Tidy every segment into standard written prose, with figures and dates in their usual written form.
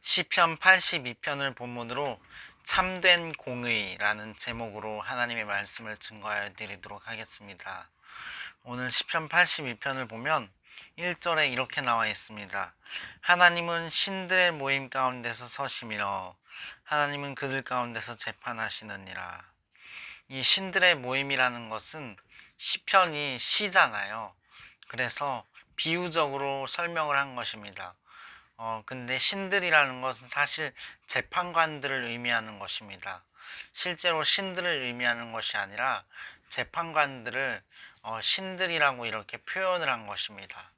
시편 82편을 본문으로 참된 공의라는 제목으로 하나님의 말씀을 증거하여 드리도록 하겠습니다. 오늘 시편 82편을 보면 1절에 이렇게 나와 있습니다. 하나님은 신들의 모임 가운데서 서시며 하나님은 그들 가운데서 재판하시느니라. 이 신들의 모임이라는 것은 시편이 시잖아요. 그래서 비유적으로 설명을 한 것입니다. 근데 신들이라는 것은 사실 재판관들을 의미하는 것입니다. 실제로 신들을 의미하는 것이 아니라 재판관들을 신들이라고 이렇게 표현을 한 것입니다.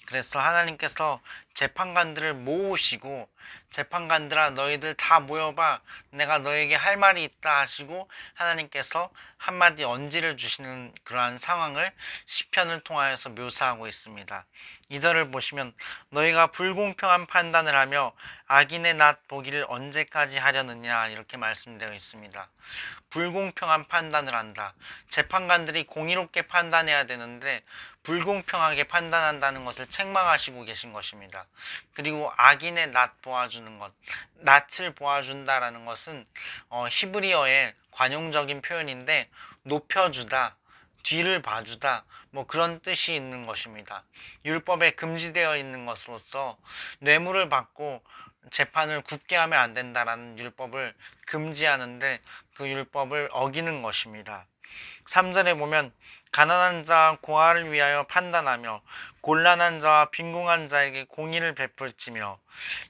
그래서 하나님께서 재판관들을 모으시고 재판관들아 너희들 다 모여봐 내가 너에게 할 말이 있다 하시고 하나님께서 한마디 언지를 주시는 그러한 상황을 시편을 통하여서 묘사하고 있습니다. 2절을 보시면 너희가 불공평한 판단을 하며 악인의 낫 보기를 언제까지 하려느냐 이렇게 말씀되어 있습니다. 불공평한 판단을 한다. 재판관들이 공의롭게 판단해야 되는데 불공평하게 판단한다는 것을 책망하시고 계신 것입니다. 그리고 악인의 낯 보아주는 것, 낯을 보아준다라는 것은 히브리어의 관용적인 표현인데 높여주다, 뒤를 봐주다, 뭐 그런 뜻이 있는 것입니다. 율법에 금지되어 있는 것으로서 뇌물을 받고 재판을 굽게 하면 안 된다라는 율법을 금지하는데 그 율법을 어기는 것입니다. 3절에 보면 가난한 자와 고아를 위하여 판단하며 곤란한 자와 빈궁한 자에게 공의를 베풀지며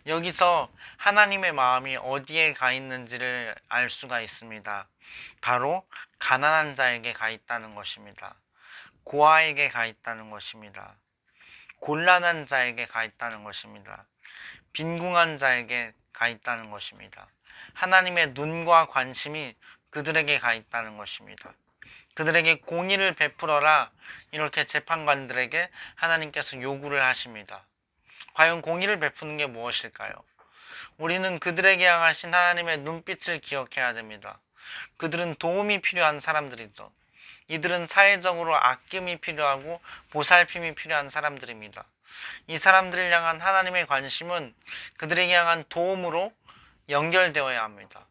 여기서 하나님의 마음이 어디에 가 있는지를 알 수가 있습니다. 바로 가난한 자에게 가 있다는 것입니다. 고아에게 가 있다는 것입니다. 곤란한 자에게 가 있다는 것입니다. 빈궁한 자에게 가 있다는 것입니다. 하나님의 눈과 관심이 그들에게 가 있다는 것입니다. 그들에게 공의를 베풀어라 이렇게 재판관들에게 하나님께서 요구를 하십니다. 과연 공의를 베푸는 게 무엇일까요? 우리는 그들에게 향하신 하나님의 눈빛을 기억해야 됩니다. 그들은 도움이 필요한 사람들이죠. 이들은 사회적으로 아낌이 필요하고 보살핌이 필요한 사람들입니다. 이 사람들을 향한 하나님의 관심은 그들에게 향한 도움으로 연결되어야 합니다.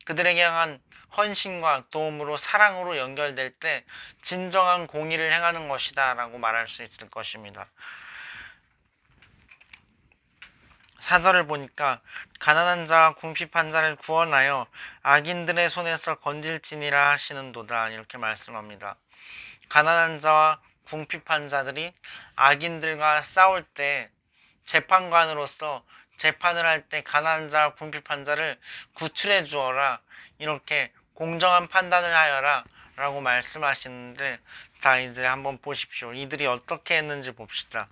그들에게 향한 헌신과 도움으로 사랑으로 연결될 때 진정한 공의를 행하는 것이다 라고 말할 수 있을 것입니다. 사절을 보니까 가난한 자와 궁핍한 자를 구원하여 악인들의 손에서 건질지니라 하시는도다 이렇게 말씀합니다. 가난한 자와 궁핍한 자들이 악인들과 싸울 때 재판관으로서 재판을 할 때 가난한 자와 궁핍한 자를 구출해 주어라 이렇게 공정한 판단을 하여라 라고 말씀하시는데 자 이제 한번 보십시오. 이들이 어떻게 했는지 봅시다.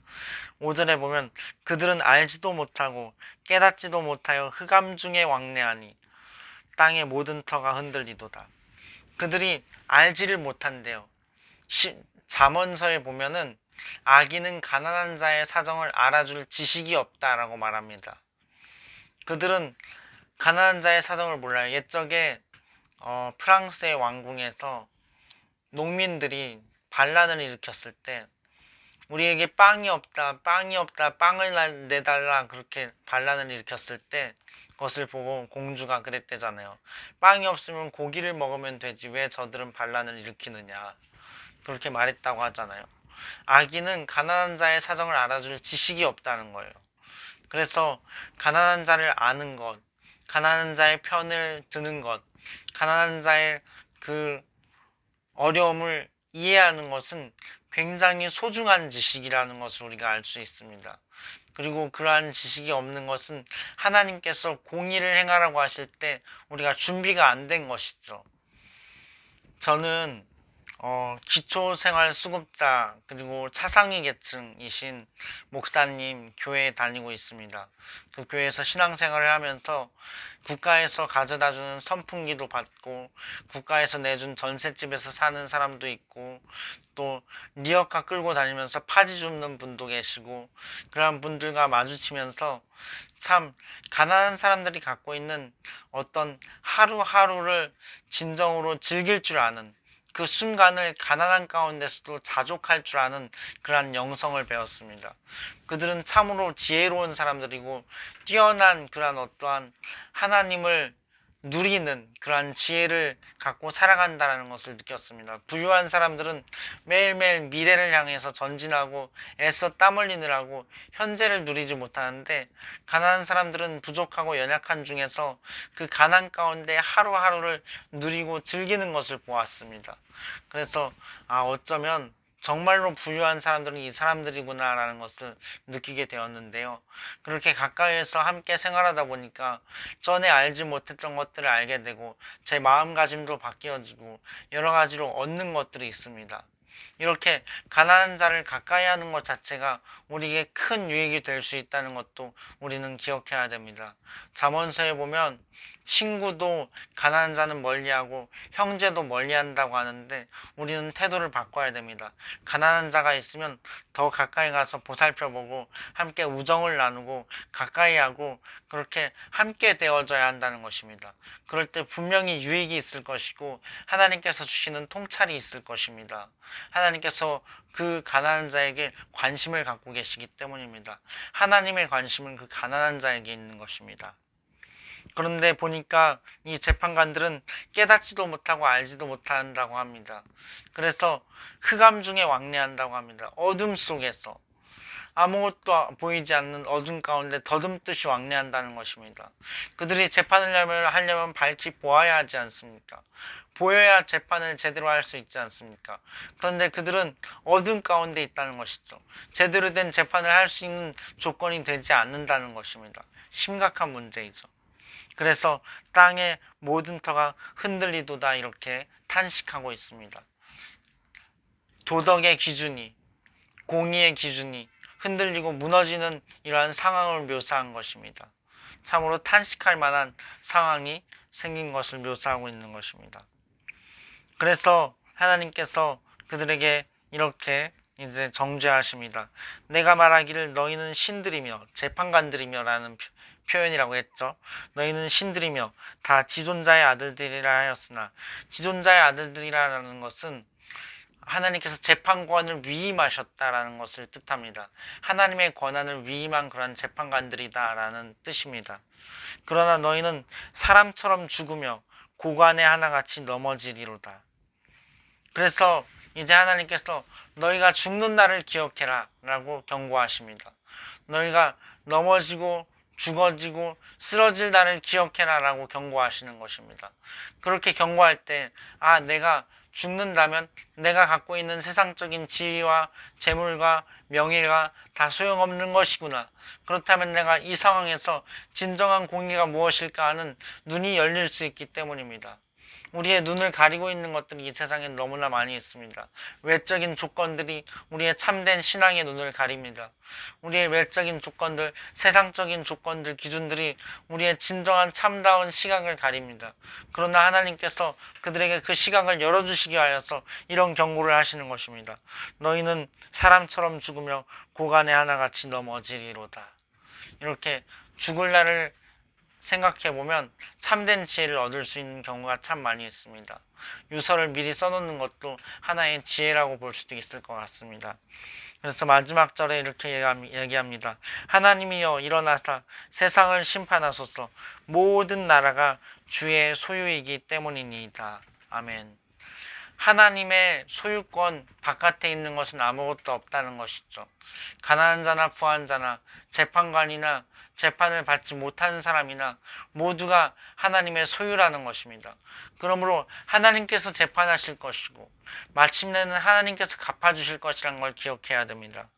5절에 보면 그들은 알지도 못하고 깨닫지도 못하여 흑암 중에 왕래하니 땅의 모든 터가 흔들리도다. 그들이 알지를 못한대요. 잠언서에 보면은 악인은 가난한 자의 사정을 알아줄 지식이 없다라고 말합니다. 그들은 가난한 자의 사정을 몰라요. 옛적에 프랑스의 왕궁에서 농민들이 반란을 일으켰을 때 우리에게 빵이 없다, 빵이 없다, 빵을 내달라 그렇게 반란을 일으켰을 때 그것을 보고 공주가 그랬대잖아요. 빵이 없으면 고기를 먹으면 되지 왜 저들은 반란을 일으키느냐 그렇게 말했다고 하잖아요. 악인은 가난한 자의 사정을 알아줄 지식이 없다는 거예요. 그래서 가난한 자를 아는 것, 가난한 자의 편을 드는 것, 가난한 자의 그 어려움을 이해하는 것은 굉장히 소중한 지식이라는 것을 우리가 알 수 있습니다. 그리고 그러한 지식이 없는 것은 하나님께서 공의를 행하라고 하실 때 우리가 준비가 안 된 것이죠. 저는 기초생활수급자 그리고 차상위 계층이신 목사님 교회에 다니고 있습니다. 그 교회에서 신앙생활을 하면서 국가에서 가져다주는 선풍기도 받고 국가에서 내준 전셋집에서 사는 사람도 있고 또 리어카 끌고 다니면서 파지 줍는 분도 계시고 그런 분들과 마주치면서 참 가난한 사람들이 갖고 있는 어떤 하루하루를 진정으로 즐길 줄 아는 그 순간을 가난한 가운데서도 자족할 줄 아는 그러한 영성을 배웠습니다. 그들은 참으로 지혜로운 사람들이고 뛰어난 그러한 어떠한 하나님을 누리는 그러한 지혜를 갖고 살아간다는 것을 느꼈습니다. 부유한 사람들은 매일매일 미래를 향해서 전진하고 애써 땀 흘리느라고 현재를 누리지 못하는데, 가난한 사람들은 부족하고 연약한 중에서 그 가난 가운데 하루하루를 누리고 즐기는 것을 보았습니다. 그래서 어쩌면 정말로 부유한 사람들은 이 사람들이구나 라는 것을 느끼게 되었는데요. 그렇게 가까이에서 함께 생활하다 보니까 전에 알지 못했던 것들을 알게 되고 제 마음가짐도 바뀌어지고 여러 가지로 얻는 것들이 있습니다. 이렇게 가난한 자를 가까이 하는 것 자체가 우리에게 큰 유익이 될 수 있다는 것도 우리는 기억해야 됩니다. 잠언서에 보면 친구도 가난한 자는 멀리하고 형제도 멀리한다고 하는데, 우리는 태도를 바꿔야 됩니다. 가난한 자가 있으면 더 가까이 가서 보살펴보고 함께 우정을 나누고 가까이 하고 그렇게 함께 되어져야 한다는 것입니다. 그럴 때 분명히 유익이 있을 것이고 하나님께서 주시는 통찰이 있을 것입니다. 하나님께서 그 가난한 자에게 관심을 갖고 계시기 때문입니다. 하나님의 관심은 그 가난한 자에게 있는 것입니다. 그런데 보니까 이 재판관들은 깨닫지도 못하고 알지도 못한다고 합니다. 그래서 흑암 중에 왕래한다고 합니다. 어둠 속에서 아무것도 보이지 않는 어둠 가운데 더듬듯이 왕래한다는 것입니다. 그들이 재판을 하려면 밝히 보아야 하지 않습니까? 보여야 재판을 제대로 할 수 있지 않습니까? 그런데 그들은 어둠 가운데 있다는 것이죠. 제대로 된 재판을 할 수 있는 조건이 되지 않는다는 것입니다. 심각한 문제이죠. 그래서 땅의 모든 터가 흔들리도다 이렇게 탄식하고 있습니다. 도덕의 기준이, 공의의 기준이 흔들리고 무너지는 이러한 상황을 묘사한 것입니다. 참으로 탄식할 만한 상황이 생긴 것을 묘사하고 있는 것입니다. 그래서 하나님께서 그들에게 이렇게 이제 정죄하십니다. 내가 말하기를 너희는 신들이며 재판관들이며 라는 표현이라고 했죠. 너희는 신들이며 다 지존자의 아들들이라 하였으나, 지존자의 아들들이라는 것은 하나님께서 재판관을 위임하셨다라는 것을 뜻합니다. 하나님의 권한을 위임한 그런 재판관들이다라는 뜻입니다. 그러나 너희는 사람처럼 죽으며 고관에 하나같이 넘어지리로다. 그래서 이제 하나님께서 너희가 죽는 날을 기억해라 라고 경고하십니다. 너희가 넘어지고 죽어지고 쓰러질 날을 기억해라 라고 경고하시는 것입니다. 그렇게 경고할 때 내가 죽는다면 내가 갖고 있는 세상적인 지위와 재물과 명예가 다 소용없는 것이구나. 그렇다면 내가 이 상황에서 진정한 공의가 무엇일까 하는 눈이 열릴 수 있기 때문입니다. 우리의 눈을 가리고 있는 것들이 이 세상에 너무나 많이 있습니다. 외적인 조건들이 우리의 참된 신앙의 눈을 가립니다. 우리의 외적인 조건들, 세상적인 조건들, 기준들이 우리의 진정한 참다운 시각을 가립니다. 그러나 하나님께서 그들에게 그 시각을 열어주시기 위하여서 이런 경고를 하시는 것입니다. 너희는 사람처럼 죽으며 고관에 하나같이 넘어지리로다. 이렇게 죽을 날을 생각해보면 참된 지혜를 얻을 수 있는 경우가 참 많이 있습니다. 유서를 미리 써놓는 것도 하나의 지혜라고 볼 수도 있을 것 같습니다. 그래서 마지막 절에 이렇게 얘기합니다. 하나님이여 일어나사 세상을 심판하소서. 모든 나라가 주의 소유이기 때문이니이다. 아멘. 하나님의 소유권 바깥에 있는 것은 아무것도 없다는 것이죠. 가난한 자나 부한 자나 재판관이나 재판을 받지 못하는 사람이나 모두가 하나님의 소유라는 것입니다. 그러므로 하나님께서 재판하실 것이고 마침내는 하나님께서 갚아주실 것이라는 걸 기억해야 됩니다.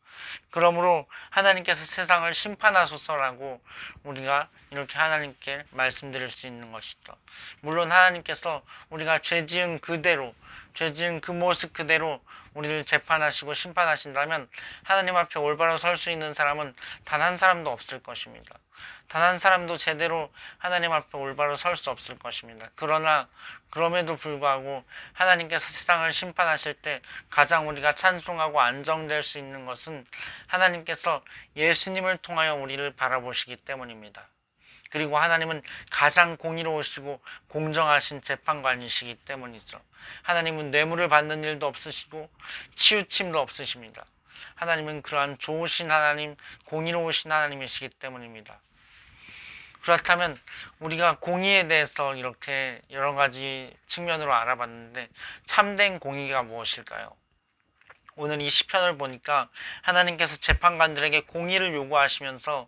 그러므로 하나님께서 세상을 심판하소서라고 우리가 이렇게 하나님께 말씀드릴 수 있는 것이죠. 물론 하나님께서 우리가 죄 지은 그대로, 죄 지은 그 모습 그대로 우리를 재판하시고 심판하신다면 하나님 앞에 올바로 설 수 있는 사람은 단 한 사람도 없을 것입니다. 단 한 사람도 제대로 하나님 앞에 올바로 설 수 없을 것입니다. 그러나 그럼에도 불구하고 하나님께서 세상을 심판하실 때 가장 우리가 찬송하고 안정될 수 있는 것은 하나님께서 예수님을 통하여 우리를 바라보시기 때문입니다. 그리고 하나님은 가장 공의로우시고 공정하신 재판관이시기 때문이죠. 하나님은 뇌물을 받는 일도 없으시고 치우침도 없으십니다. 하나님은 그러한 좋으신 하나님, 공의로우신 하나님이시기 때문입니다. 그렇다면 우리가 공의에 대해서 이렇게 여러 가지 측면으로 알아봤는데 참된 공의가 무엇일까요? 오늘 이 시편을 보니까 하나님께서 재판관들에게 공의를 요구하시면서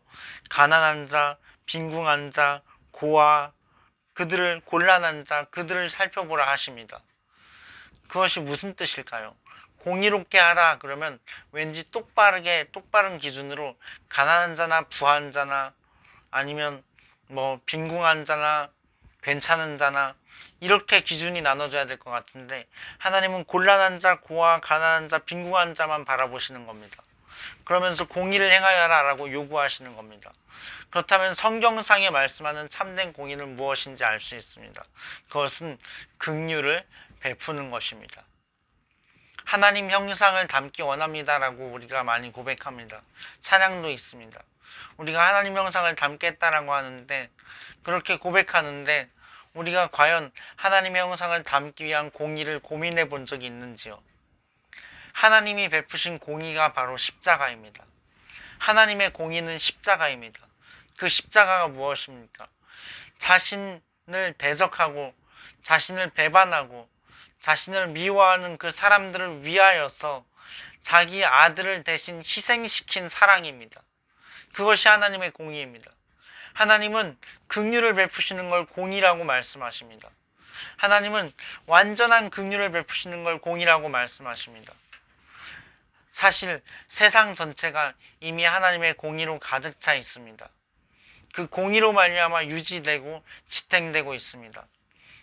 가난한 자, 빈궁한 자, 고아, 그들을 곤란한 자, 그들을 살펴보라 하십니다. 그것이 무슨 뜻일까요? 공의롭게 하라 그러면 왠지 똑바른 기준으로 가난한 자나 부한 자나 아니면 뭐 빈궁한 자나 괜찮은 자나 이렇게 기준이 나눠져야 될 것 같은데 하나님은 곤란한 자, 고아, 가난한 자, 빈궁한 자만 바라보시는 겁니다. 그러면서 공의를 행하여라 라고 요구하시는 겁니다. 그렇다면 성경상에 말씀하는 참된 공의는 무엇인지 알 수 있습니다. 그것은 긍휼을 베푸는 것입니다. 하나님 형상을 담기 원합니다라고 우리가 많이 고백합니다. 찬양도 있습니다. 우리가 하나님 형상을 담겠다라고 하는데 그렇게 고백하는데 우리가 과연 하나님의 형상을 담기 위한 공의를 고민해 본 적이 있는지요? 하나님이 베푸신 공의가 바로 십자가입니다. 하나님의 공의는 십자가입니다. 그 십자가가 무엇입니까? 자신을 대적하고 자신을 배반하고 자신을 미워하는 그 사람들을 위하여서 자기 아들을 대신 희생시킨 사랑입니다. 그것이 하나님의 공의입니다. 하나님은 긍휼을 베푸시는 걸 공의라고 말씀하십니다. 하나님은 완전한 긍휼을 베푸시는 걸 공의라고 말씀하십니다. 사실 세상 전체가 이미 하나님의 공의로 가득 차 있습니다. 그 공의로 말미암아 유지되고 지탱되고 있습니다.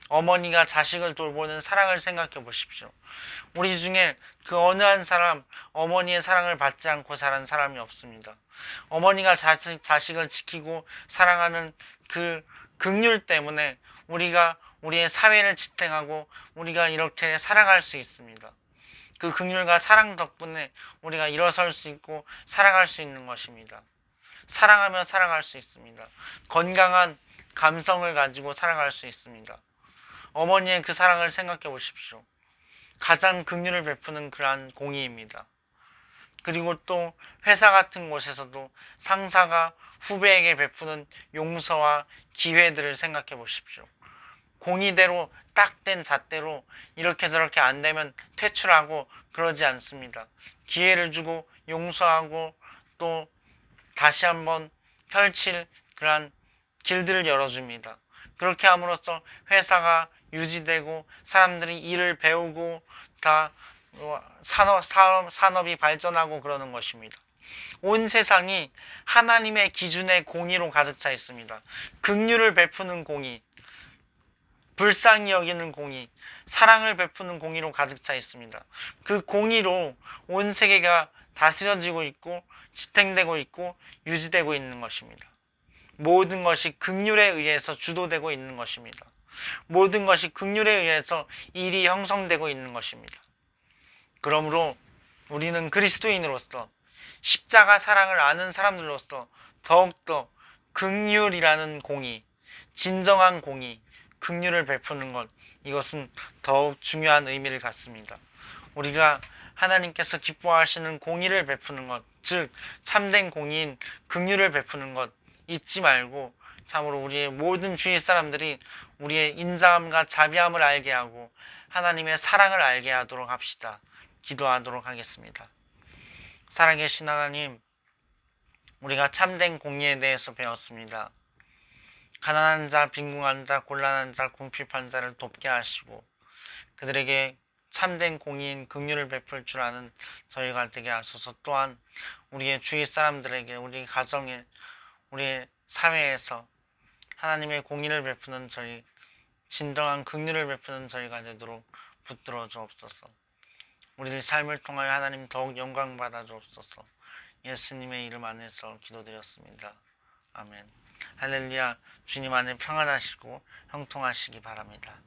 어머니가 자식을 돌보는 사랑을 생각해 보십시오. 우리 중에 그 어느 한 사람 어머니의 사랑을 받지 않고 자란 사람이 없습니다. 어머니가 자식을 지키고 사랑하는 그 긍휼 때문에 우리가 우리의 사회를 지탱하고 우리가 이렇게 살아갈 수 있습니다. 그 긍휼과 사랑 덕분에 우리가 일어설 수 있고 살아갈 수 있는 것입니다. 사랑하며 살아갈 수 있습니다. 건강한 감성을 가지고 살아갈 수 있습니다. 어머니의 그 사랑을 생각해 보십시오. 가장 긍휼을 베푸는 그러한 공의입니다. 그리고 또 회사 같은 곳에서도 상사가 후배에게 베푸는 용서와 기회들을 생각해 보십시오. 공의대로 딱 된 잣대로 이렇게 저렇게 안 되면 퇴출하고 그러지 않습니다. 기회를 주고 용서하고 또 다시 한번 펼칠 그러한 길들을 열어줍니다. 그렇게 함으로써 회사가 유지되고 사람들이 일을 배우고 다 산업이 발전하고 그러는 것입니다. 온 세상이 하나님의 기준의 공의로 가득 차 있습니다. 긍휼을 베푸는 공의, 불쌍히 여기는 공의, 사랑을 베푸는 공의로 가득 차 있습니다. 그 공의로 온 세계가 다스려지고 있고 지탱되고 있고 유지되고 있는 것입니다. 모든 것이 긍휼에 의해서 주도되고 있는 것입니다. 모든 것이 긍휼에 의해서 일이 형성되고 있는 것입니다. 그러므로 우리는 그리스도인으로서 십자가 사랑을 아는 사람들로서 더욱더 긍휼이라는 공의, 진정한 공의, 긍휼을 베푸는 것, 이것은 더욱 중요한 의미를 갖습니다. 우리가 하나님께서 기뻐하시는 공의를 베푸는 것, 즉 참된 공의인 긍휼을 베푸는 것 잊지 말고 참으로 우리의 모든 주위 사람들이 우리의 인자함과 자비함을 알게 하고 하나님의 사랑을 알게 하도록 합시다. 기도하도록 하겠습니다. 살아계신 하나님, 우리가 참된 공의에 대해서 배웠습니다. 가난한 자, 빈궁한 자, 곤란한 자, 궁핍한 자를 돕게 하시고 그들에게 참된 공의인 긍휼을 베풀 줄 아는 저희가 되게 하소서. 또한 우리의 주위 사람들에게, 우리 가정에, 우리의 사회에서 하나님의 공의를 베푸는 저희, 진정한 긍휼을 베푸는 저희가 되도록 붙들어 주옵소서. 우리의 삶을 통하여 하나님 더욱 영광 받아 주옵소서. 예수님의 이름 안에서 기도드렸습니다. 아멘. 할렐루야. 주님 안에 평안하시고 형통하시기 바랍니다.